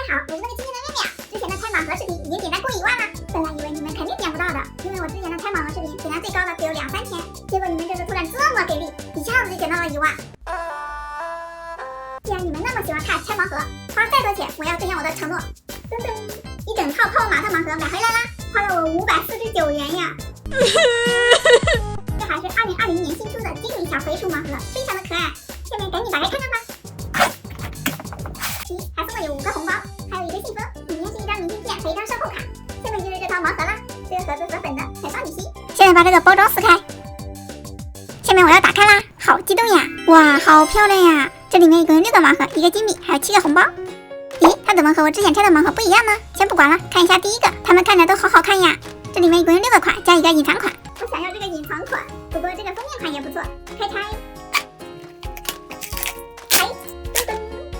好，我是那个今天的妙妙。之前的拆盲盒视频已经点赞过1万了，本来以为你们肯定点不到的，因为我之前的拆盲盒视频点赞最高的只有2、3千，结果你们这次突然这么给力，一下子就点到了1万。既然你们那么喜欢看拆盲盒，花再多钱我要兑现我的承诺。噔噔，一整套泡马特盲盒买回来啦，花了我549元呀。这还是2020年新出的精灵小肥鼠盲盒，非常的可爱。下面赶紧打开看看吧。咦，还送了有5个红包，还有一个信封，里面是一张明信片和一张售后卡。下面就是这套盲盒啦，这个盒子粉粉的，很少女心。现在把这个包装撕开，下面我要打开啦，好激动呀！哇，好漂亮呀！这里面一共有6个盲盒，1个金币，还有7个红包。咦，它怎么和我之前拆的盲盒不一样呢？先不管了，看一下第一个，它们看着都好好看呀。这里面一共有6个款，加一个隐藏款。我想要这个隐藏款，不过这个封面款也不错。开拆，哎，噔噔，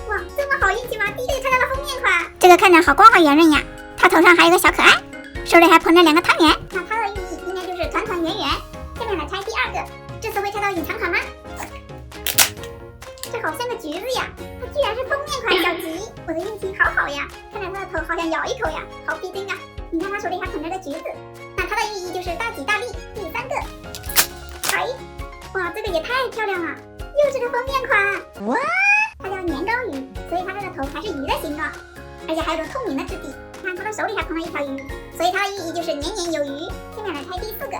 哇，这么好运气吗？第一个就拆到了封面款。这个看着好光好圆润呀，它头上还有个小可爱，手里还捧着2个汤圆。那它的寓意应该就是团团圆圆。下面来拆第2个，这次会拆到隐藏款吗？这好像个橘子呀，它居然是封面款小吉，我的运气好好呀！看着它的头好像咬一口呀，好逼真呀！你看它手里还捧着个橘子，那它的寓意就是大吉大利。第3个，哎，哇，这个也太漂亮了，又是个封面款。哇，它叫年糕鱼，所以它这个头还是鱼的形状，而且还有个透明的质地。看它的手里还捧了一条鱼，所以它的寓意就是年年有余。下面来拆第4个，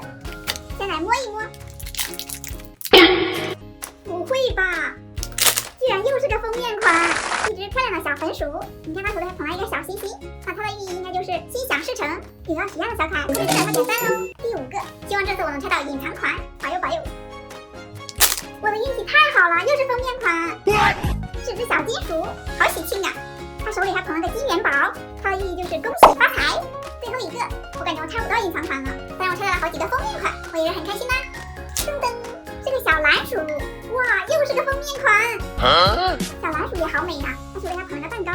先来摸一摸，不会吧？居然又是个封面款，一只漂亮的小粉鼠。你看它手里还捧了一个小星星，那它的寓意应该就是心想事成。有要许愿的小卡，记得给它点赞哦。第5个，希望这次我能拆到隐藏款，保佑保佑！我的运气太好了，又是封面款，是只小金鼠，好喜庆呀！它手里还捧了个金元宝，它的寓意就是恭喜发财。最后一个，我感觉我拆不到隐藏款了，但是我拆到了好几个封面款，我也是很开心啦。噔噔，是个小蓝鼠，哇，又是个封面款。小蓝鼠也好美呀，它手里还捧了个蛋糕，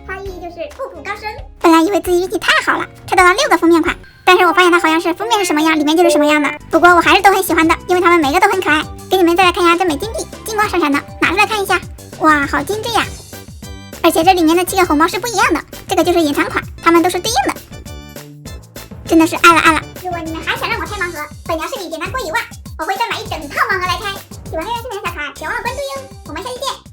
它的寓意就是步步高升。本来以为自己运气太好了，拆到了6个封面款，但是我发现它好像是封面是什么样，里面就是什么样的。不过我还是都很喜欢的，因为它们每个都很可爱。给你们再来看一下这枚金币，金光闪闪的，拿出来看一下，哇，好精致呀！而且这里面的7个红包是不一样的，这个就是隐藏款，它们都是对应的，真的是爱了爱了。如果你们还想让我拆盲盒，本条视频点赞过1万，我会再买一整套盲盒来拆。喜欢这个视频的小可爱，别忘了关注哟！我们下期见。